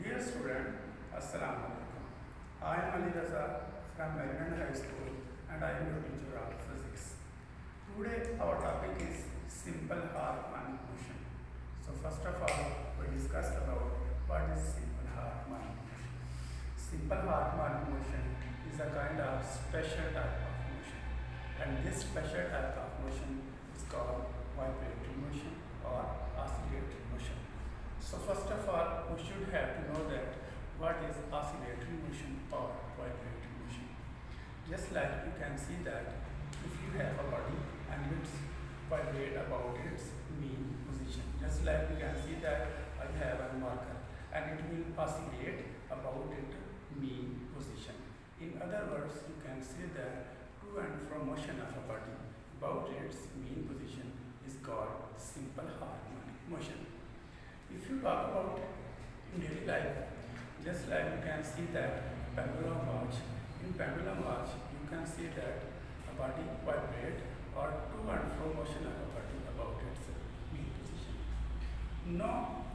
Dear student, Assalamu alaikum. I am Ali Raza from Maryland High School and I am your teacher of physics. Today our topic is simple harmonic motion. So first of all, we discuss about what is simple harmonic motion. Simple harmonic motion is a kind of special type of motion, and this special type of motion is called vibratory motion or oscillatory motion. So first of all, we should have to know that what is oscillatory motion or vibratory motion. Just like you can see that if you have a body and it's vibrate about its mean position. Just like you can see that I have a marker and it will oscillate about its mean position. In other words, you can say that to and from motion of a body about its mean position is called simple harmonic motion. If you talk about in daily life, just like you can see that pendulum watch. In pendulum watch, you can see that a body vibrate or to and fro motion of a body about its mean position. Now,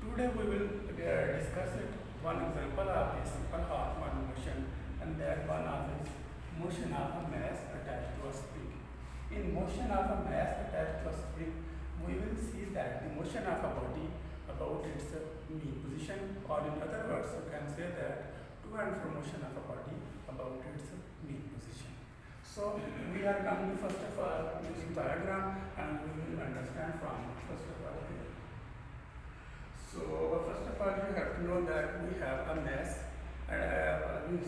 today we will discuss it. One example of a simple harmonic motion, and that one of is motion of a mass attached to a spring. In motion of a mass attached to a spring, we will see that the motion of a body about its mean position, or in other words, you can say that to and fro motion of a body about its mean position. So we are coming first of all using diagram, and we will understand from first of all here. So first of all, you have to know that we have a mass, and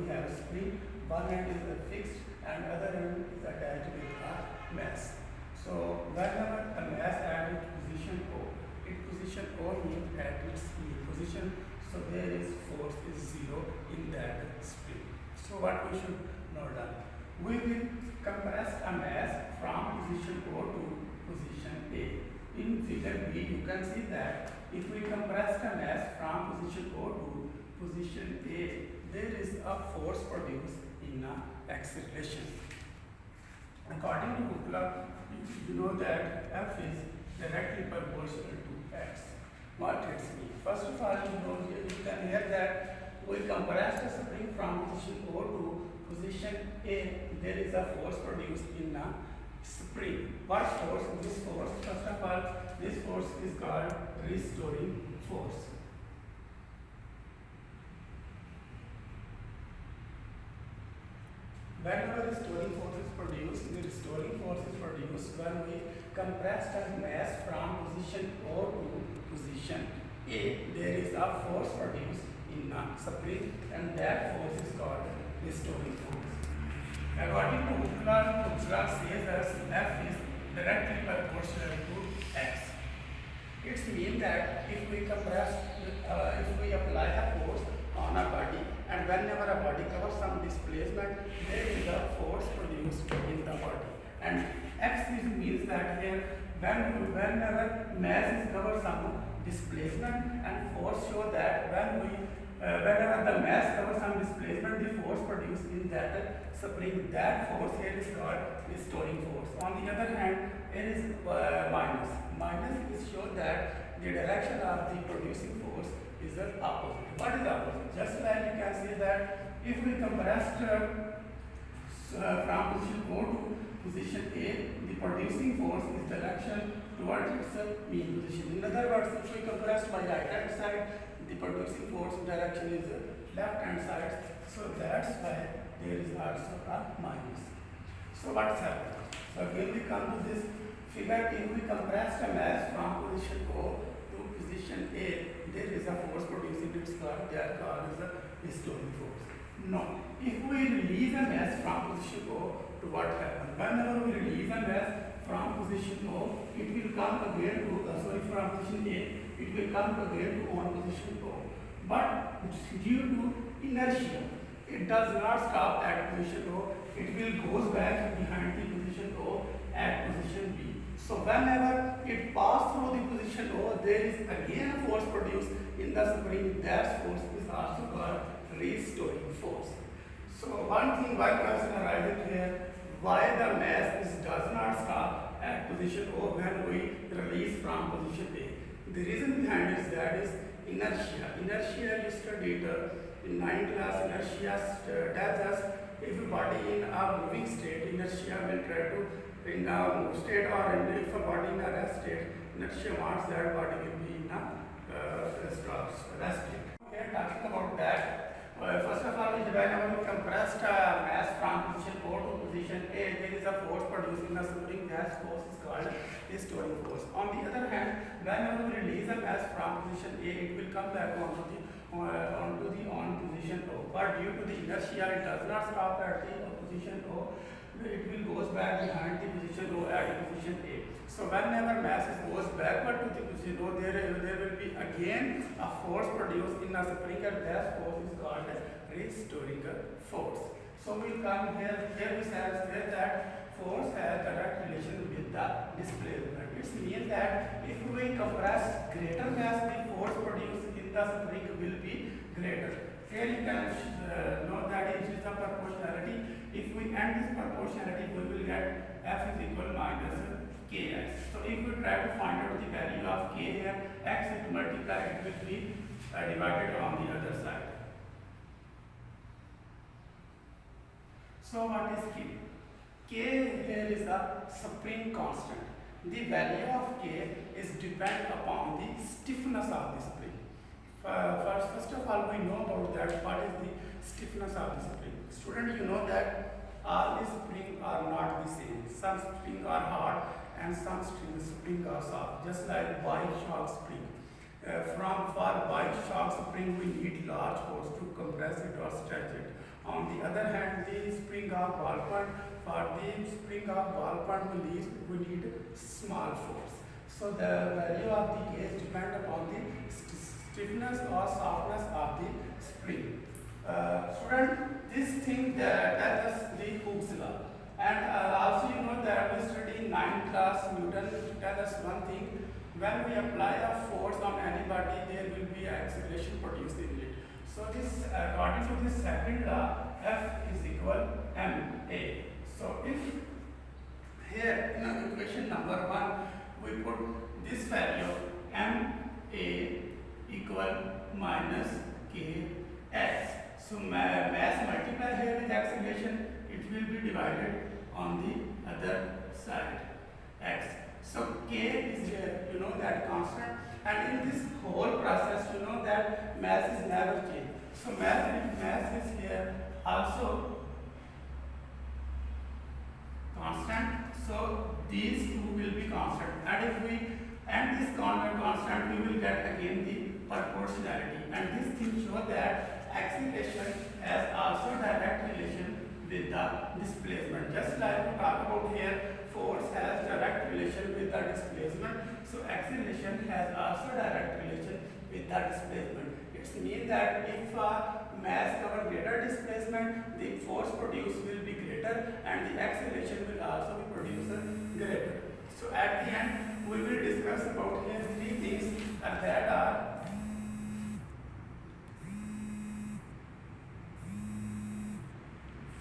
we have a spring. One end is fixed, and other end is attached with a mass. So whenever a mass at its position O, means at its mean position, so there is force is 0 in that spring. So what we should know done? We will compress a mass from position O to position A. In figure B, you can see that if we compress a mass from position O to position A, there is a force produced in an acceleration. According to Coulomb, you know that F is directly proportional to x. What it means? First of all, you can hear that we compress the spring from position O to position A. There is a force produced in a spring. What force? This force, first of all, this force is called restoring force. Whenever restoring force is produced, the restoring force is produced when we compress the mass from position O to position A. There is a force produced in a spring, and that force is called restoring force. According to Coulomb says that F is directly proportional to x. It means that if we apply a force on a body, and whenever a body covers some displacement, there is a force produced in the body. And x means that here, whenever mass is covered some displacement, and force show that whenever the mass covers some displacement, the force produced in that spring, that force here is called restoring force. On the other hand, it is minus. Minus is show that the direction of the producing force is the opposite. What is opposite? Just like you can see that if we compress from position O to position A, the producing force is direction towards its mean position. In other words, if we compress by right hand side, the producing force direction is left hand side. So that's why there is also a minus. So what's happened? So when we come to this figure, if we compress the mass from position O to position A, there is a force produced in its called, that called as a restoring force. No, if we release a mass from position O, to what happens? Whenever we release a mass from position O, it will come again to, from position A, it will come again to on position O. But due to inertia, it does not stop at position O, it will goes back behind the position O at position B. So whenever it passes through the position O, there is again a force produced in the spring. That force is also called restoring force. So one thing why question arises here, why the mass does not stop at position O when we release from position A. The reason behind it is that is inertia. Inertia is studied in 9th class. Inertia tells us if a body in a moving state, inertia will try to in a move state, or if a body in a rest state, inertia wants that body will be in a rest state. Okay, talking about that. First of all, whenever we compressed mass from position O to position A, there is a force produced in the spring. That force is called restoring force. On the other hand, whenever we release a mass from position A, it will come back onto the position O. But due to the inertia, it does not stop at the position O. It will goes back behind the position O at position A. So whenever mass goes backward to the position O, there will be again a force produced in a spring, and that force is called restoring force. So we come here we say that force has direct relation with the displacement. It means that if we compress greater mass, the force produced in the spring will be greater. Here you can know that it is a proportionality. If we end this proportionality, we will get F is equal minus Kx. So if we try to find out the value of K here, X is multiplied, it will be divided on the other side. So what is K? K here is the spring constant. The value of K is depend upon the stiffness of the spring. First of all, we know about that. What is the stiffness of the spring? Student, you know that all the springs are not the same. Some springs are hard and some springs are soft. Just like bike shock spring. For bike shock spring, we need large force to compress it or stretch it. On the other hand, the spring of ball point, for the spring of ball point, we need small force. So the value of the K depends upon the stiffness or softness of the spring. Student, this thing tells us the Hooke's law. And also you know that we study in 9th class, Newton tells us one thing. When we apply a force on anybody, there will be an acceleration produced in it. So this, according to this second law, F is equal ma. So if here in equation number 1, we put this value ma equal minus kx. So mass multiply here with acceleration, it will be divided on the other side, x. So k is here, you know that constant, and in this whole process, you know that mass is never changed. So mass is here also constant. So these two will be constant, and if we add this constant, we will get again the proportionality. And this thing shows that acceleration has also direct relation with the displacement. Just like we talk about here, force has direct relation with the displacement. So acceleration has also direct relation with the displacement. It means that if mass cover greater displacement, the force produced will be greater and the acceleration will also be produced greater. So at the end, we will discuss about here three things that are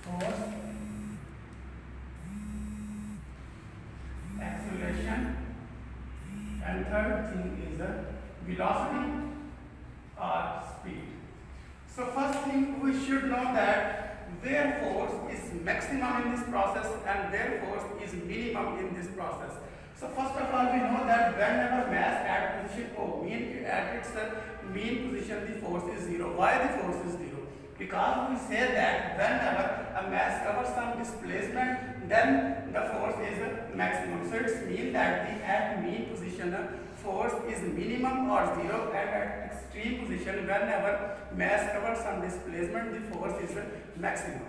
force, acceleration, and third thing is velocity or speed. So first thing, we should know that where force is maximum in this process and where force is minimum in this process. So first of all, we know that whenever mass at position O, at its mean position, the force is 0. Why the force is 0? Because we say that whenever a mass covers some displacement, then the force is maximum. So it means that the at mean position force is minimum or 0, and at extreme position, whenever mass covers some displacement, the force is maximum.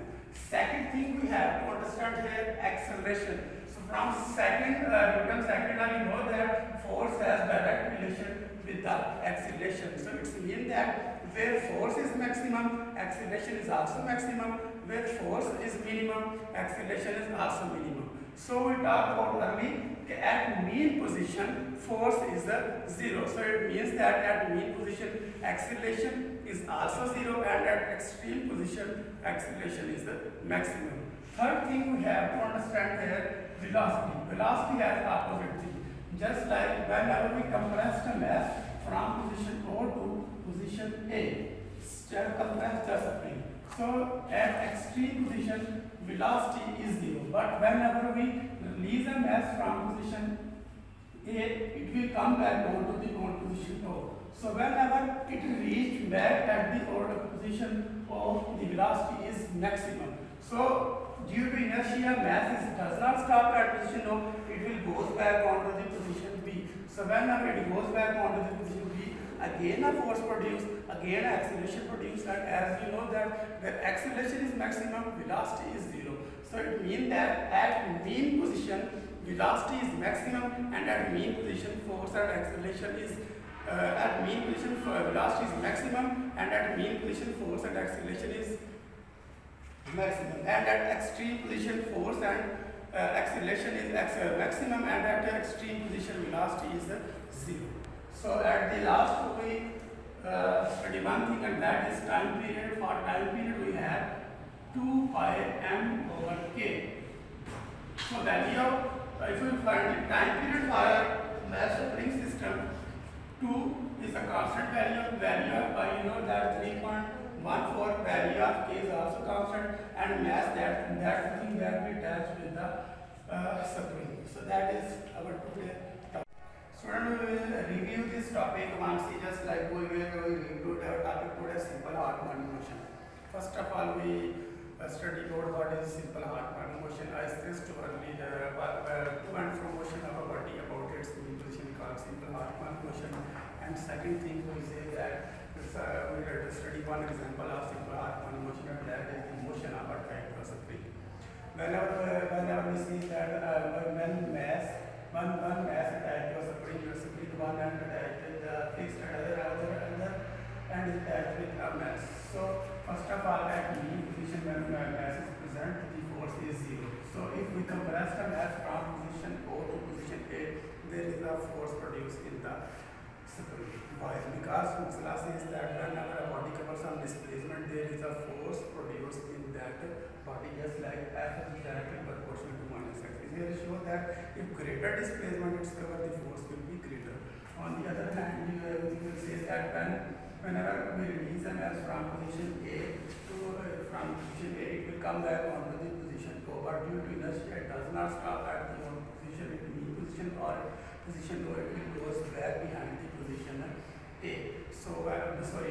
Second thing we have to understand here, acceleration. So from Newton's second law, you know that force has direct relation with the acceleration. So it means that where force is maximum, acceleration is also maximum. Where force is minimum, acceleration is also minimum. So we talk about early, at mean position, force is 0. So it means that at mean position, acceleration is also 0, and at extreme position, acceleration is the maximum. Third thing we have to understand here, velocity. Velocity has opposite thing. Just like whenever we compress a mass from position O to So at extreme position, velocity is zero. But whenever we release a mass from position A, it will come back onto the old position O. So whenever it reached back at the old position O, the velocity is maximum. So due to inertia, mass does not stop at position O, it will goes back onto the position B. So whenever it goes back onto the position B, again a force produced, again acceleration produced, and as you know that the acceleration is maximum, velocity is zero. So it means that at mean position, velocity is maximum, and at mean position, force and acceleration is at mean position, velocity is maximum, and at mean position, force and acceleration is maximum, and at extreme position, force and acceleration is maximum, and at extreme position, velocity is zero. So at the last we study one thing, and that is time period. For time period we have 2 pi m over k. So value of, if we find the time period for a mass spring system, 2 is a constant value of pi, you know that 3.14, value of k is also constant, and mass that's the thing that we attach with the spring. So that is our today topic. Student, we will review this topic once, just like we reviewed our topic today, simple harmonic motion. First of all, we study what is simple harmonic motion. I stressed earlier to and from motion of a body about its position called simple harmonic motion. And second thing, we say that we will study one example of simple harmonic motion, and that is the motion of a type of spring. Whenever we see that when one mass attached to a spring, one end attached with the fixed, and is attached with a mass. So first of all, at mean position, when mass is present, the force is zero. So if we compress the mass from position O to position A, there is a force produced in the spring. Why? Because Huxley says that whenever a body covers some displacement, there is a force produced in that body, just like F is directly proportional to minus x. Here show that if greater displacement is covered, the force will be greater. On the other hand, you will say that whenever we release a mass from position A to from position A, it will come back onto the position O. But due to inertia, it does not stop at the own position, it mean position or position O, it will goes back behind the position A. So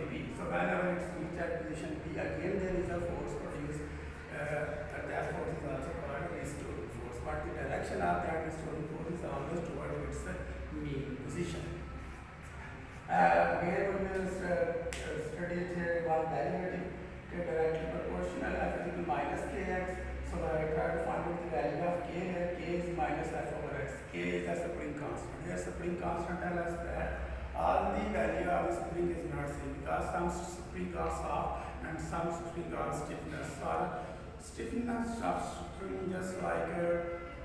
B. So whenever it reaches at position B, again there is a force produced. That force is also called restoring force. But the direction of that restoring force is always towards its mean position. Here we will study here one derivative directly proportional f is equal minus kx. So I try to find out the value of k here. K is minus f over x. K is the spring constant. Here spring constant tells us that all the value of the spring is not same, because some spring are soft and some spring are stiffness. For stiffness of spring, just like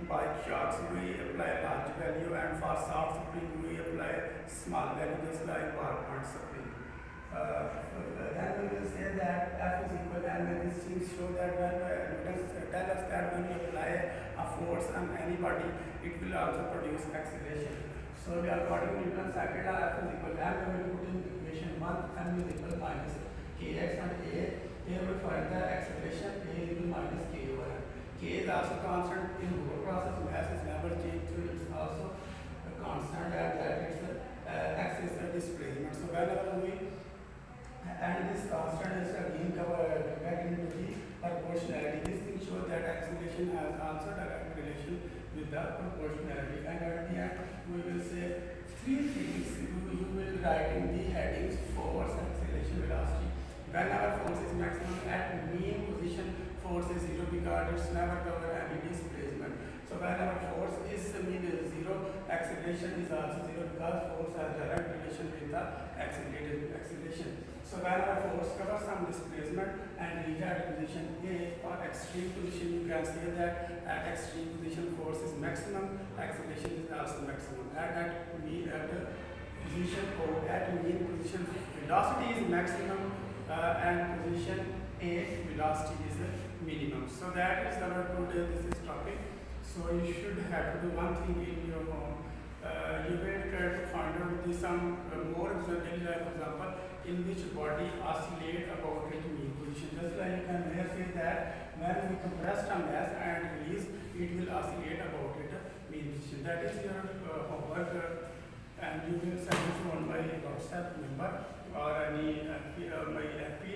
bike shocks, we apply large value, and for soft spring we apply small value, just like ball point spring. Then we will say that F is equal, and these things show that when tell us that when we apply a force on any body, it will also produce acceleration. So we are according to Newton's second law, F is equal, and we will put in equation 1, m is equal minus kx, and a. Here we find the acceleration, a is equal minus k over m. K is also constant in whole process, mass is never changed, so it's also a constant, and that is x is the displacement. So whenever we and this constant is again covered back into the proportionality, this thing shows that acceleration has also direct relation with the proportionality. And at the end we will say three things. You will write in the headings: force, acceleration, velocity. Whenever force is maximum, at mean position force is zero, because it's never cover any displacement. So whenever force is mean is zero, acceleration is also zero, because force has direct relation with the acceleration. So whenever force covers some displacement and reach at position A or extreme position, you can say that at extreme position force is maximum, acceleration is also maximum. At position O, at mean position velocity is maximum, and position A velocity is minimum. So that is our today this is topic. So you should have to do one thing in your home. You will try to find out some more example. For example, in which body oscillate about its mean position. Just like you can here say that when we compress a mass and release, it will oscillate about its mean position. That is your homework, and you will send it on my WhatsApp number or any my FP